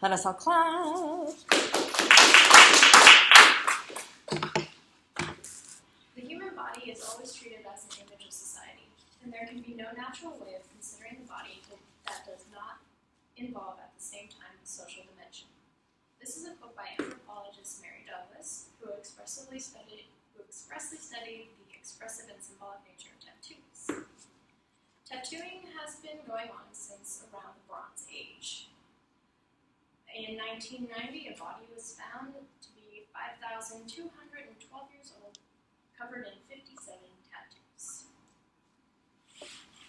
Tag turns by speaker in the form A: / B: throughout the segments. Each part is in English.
A: Let us all clap.
B: The human body is always treated as an image of society, and there can be no natural way of considering the body that does not involve at the same time the social dimension. This is a book by anthropologist Mary Douglas, who expressly studied the expressive and symbolic nature of tattoos. Tattooing has been going on since around the Bronze Age. In 1990, a body was found to be 5,212 years old, covered in 57 tattoos.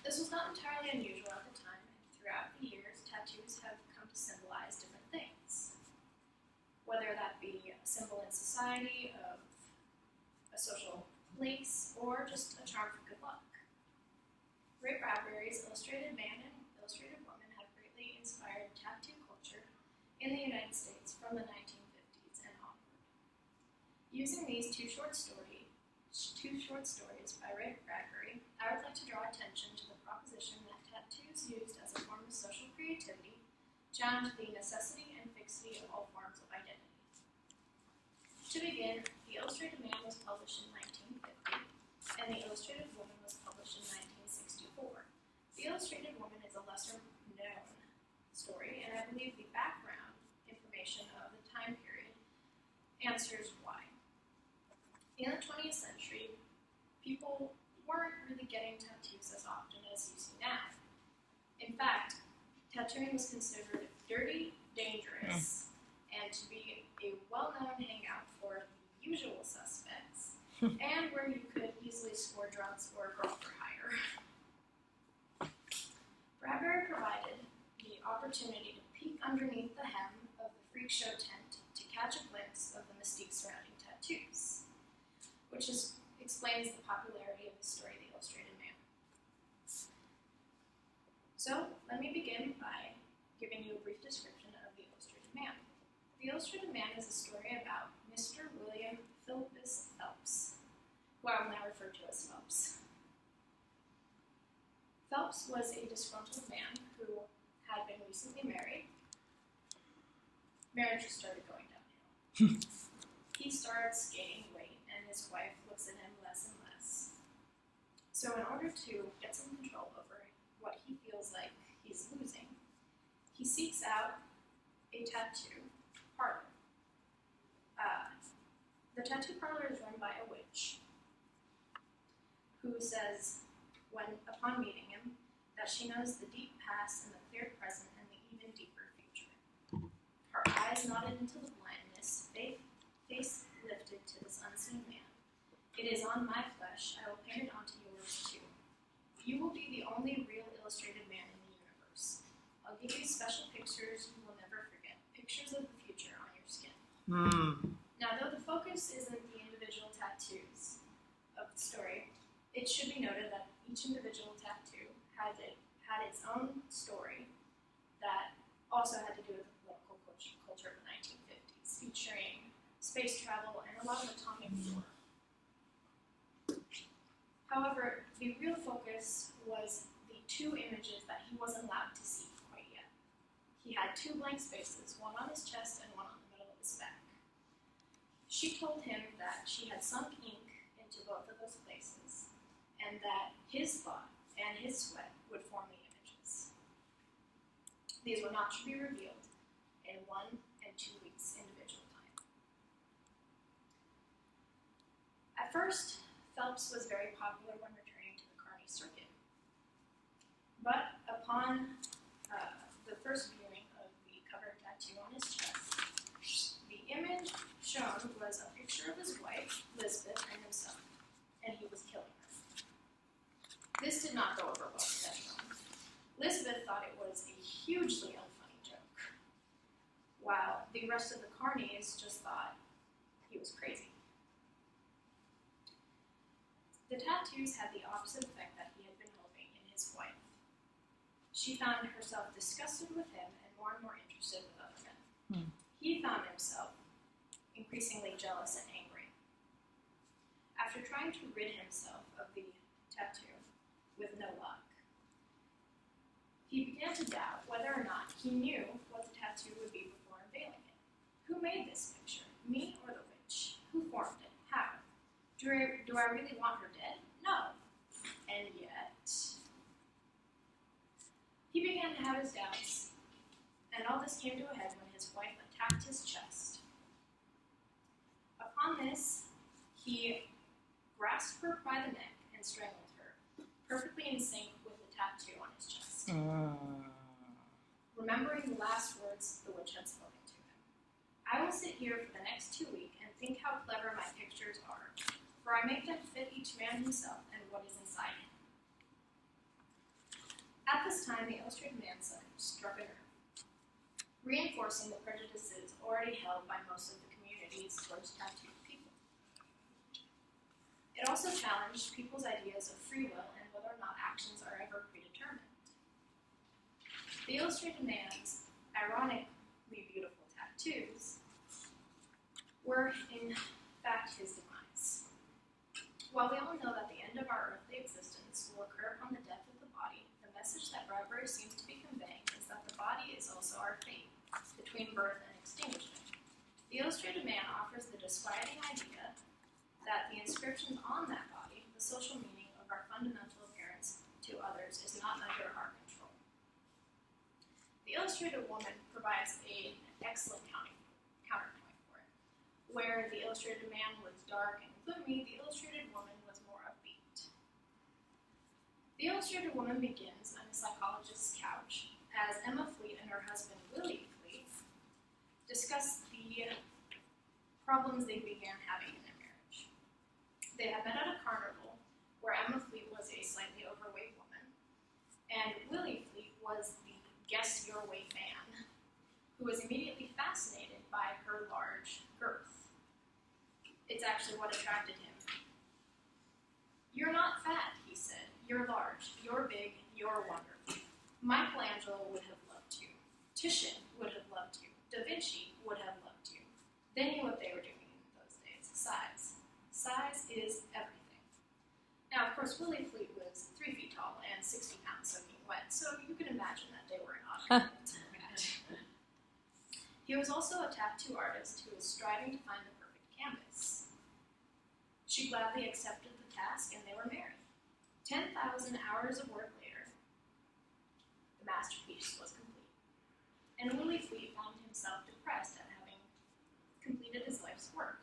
B: This was not entirely unusual at the time, and throughout the years, tattoos have come to symbolize different things. Whether that be a symbol in society of a social place, or just a charm for good luck. Ray Bradbury's Illustrated Man and Illustrated Woman have greatly inspired tattoo culture in the United States from the 1950s and onward. Using these two short stories by Ray Bradbury, I would like to draw attention to the proposition that tattoos used as a form of social creativity challenge the necessity and fixity of all forms of identity. To begin, The Illustrated Man was published in 1950, and The Illustrated Woman was published in 1964. The Illustrated Woman is a lesser-known story, and I believe the background information of the time period answers why. In the 20th century, people weren't really getting tattoos as often as you see now. In fact, tattooing was considered dirty, dangerous, and to be a well-known hangout for the usual suspects, and where you could easily score drugs or girl for hire. Bradbury provided the opportunity to peek underneath the hem of the freak show tent to catch a glimpse of the mystique surrounding tattoos, which explains the popularity of the story The Illustrated Man. So, let me begin by giving you a brief description of The Illustrated Man. The Illustrated Man is a story about Mr. William Philippus Phelps, who I will now refer to as Phelps. Phelps was a disgruntled man who had been recently married. Marriage just started going downhill. He starts gaining weight, and his wife looks at him less and less. So in order to get some control over what he feels like he's losing, he seeks out a tattoo parlor. The tattoo parlor is run by a witch who says, upon meeting him, that she knows the deep past and the clear present and the even deeper future. Her eyes nodded into the blindness, face lifted to this unseen man. It is on my flesh, I will paint it onto yours too. You will be the only real illustrated man in the universe. I'll give you special pictures you will never forget, pictures of the future on your skin. Now, though the focus isn't the individual tattoos of the story, it should be noted that each individual tattoo had its own story that also had to do with the political culture of the 1950s, featuring space travel and a lot of atomic war. However, the real focus was the two images that he wasn't allowed to see quite yet. He had two blank spaces, one on his chest and one on the middle of his back. She told him that she had sunk ink into both of those places, and that his thought and his sweat would form the images. These were not to be revealed in 1 and 2 weeks individual time. At first, Phelps was very popular when returning to the Carney circuit. But upon the first viewing of the cover tattoo on his chest, the image shown was a picture of his wife, Lisbeth, and himself, and he was killing her. This did not go over well with everyone. Lisbeth thought it was a hugely unfunny joke, while the rest of the Carneys just thought he was crazy. The tattoos had the opposite effect that he had been hoping in his wife. She found herself disgusted with him and more interested with other men. He found himself increasingly jealous and angry. After trying to rid himself of the tattoo with no luck, he began to doubt whether or not he knew what the tattoo would be before made this picture? Me or the witch? Who formed it? How? Do I really want her dead? No. And yet, he began to have his doubts, and all this came to a head when his wife attacked his chest. Upon this, he grasped her by the neck and strangled her, perfectly in sync with the tattoo on his chest. Remembering the last words the witch had spoken to him. I will sit here for the next 2 weeks and think how clever my pictures are, for I make them fit each man himself and what is inside him. At this time, the illustrated man struck a nerve, reinforcing the prejudices already held by most of the communities towards tattooed people. It also challenged people's ideas of free will and whether or not actions are ever predetermined. The illustrated man's ironically beautiful tattoos were, in fact, his demise. While we all know that the end of our earthly existence will occur upon the death of the body, the message that Bradbury seems to be conveying is that the body is also our fate, between birth and extinguishment. The illustrated man offers the disquieting idea that the inscriptions on that body, the social meaning of our fundamental appearance to others, is not under our control. The illustrated woman provides an excellent counterpoint for it. Where the illustrated man was dark and gloomy, the illustrated woman was more upbeat. The illustrated woman begins on a psychologist's couch as Emma Fleet and her husband Willie Fleet discuss the problems they began having in their marriage. They had met at a carnival where Emma Fleet was a slightly overweight woman, and Willie Fleet was the guess your weight man, who was immediately fascinated by her large girth. It's actually what attracted him. You're not fat, he said. You're large. You're big. You're wonderful. Michelangelo would have loved you. Titian would have loved you. Da Vinci would have loved you. They knew what they were doing in those days. Size. Size is everything. Now, of course, Willie Fleet was 3 feet tall and 60 pounds soaking wet, so you can imagine that they were not to look at. He was also a tattoo artist who was striving to find the perfect canvas. She gladly accepted the task, and they were married. 10,000 hours of work later, the masterpiece was complete. And Willie Fleet found himself depressed at having completed his life's work,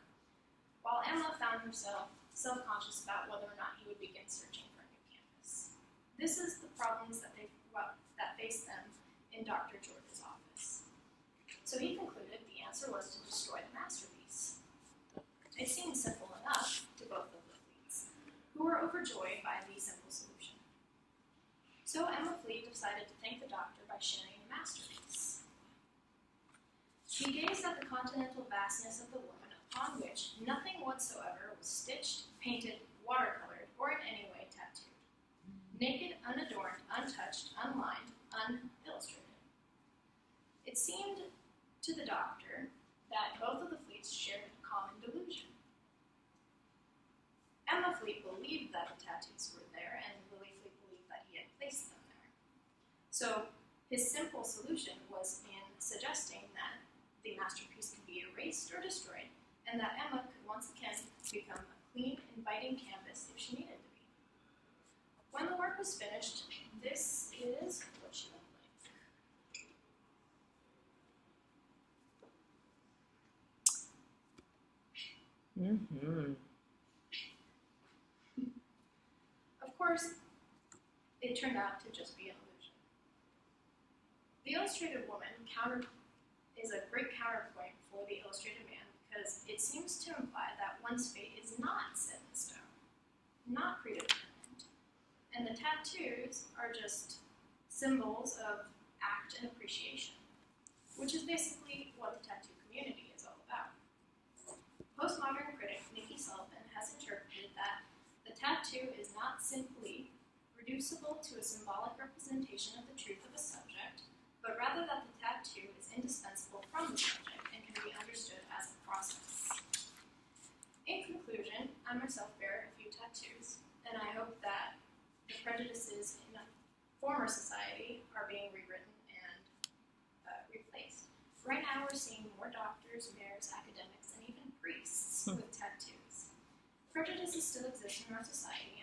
B: while Emma found herself self-conscious about whether or not he would begin searching for a new canvas. This is the problems that faced them in Dr. George's office. So he concluded the answer was to destroy the masterpiece. It seemed simple enough to both of the Fleets, who were overjoyed by the simple solution. So Emma Fleet decided to thank the doctor by sharing the masterpiece. She gazed at the continental vastness of the woman, upon which nothing whatsoever was stitched, painted, watercolored, or in any way tattooed. Naked, unadorned, untouched, unlined, unillustrated. It seemed to the doctor that both of the Fleets shared a common delusion. Emma Fleet believed that the tattoos were there, and Willie Fleet believed that he had placed them there. So his simple solution was in suggesting that the masterpiece could be erased or destroyed, and that Emma could once again become a clean, inviting canvas if she needed to be. When the work was finished, this is what she looked like. Of course, it turned out to just be an illusion. The illustrated woman is a great counterpoint for the illustrated man because it seems to imply that one's fate is not set in stone, not predetermined, and the tattoos are just symbols of act and appreciation, which is basically what the tattoo community is all about. Postmodern critic Nikki Sullivan has interpreted that the tattoo is not simply reducible to a symbolic representation of the truth of a subject, but rather that the tattoo is indispensable from the subject and can be understood as a process. In conclusion, I myself bear a few tattoos, and I hope that the prejudices in a former society are being rewritten and replaced. Right now, now we're seeing more doctors, mayors, academics, and even priests with tattoos. Prejudices still exist in our society,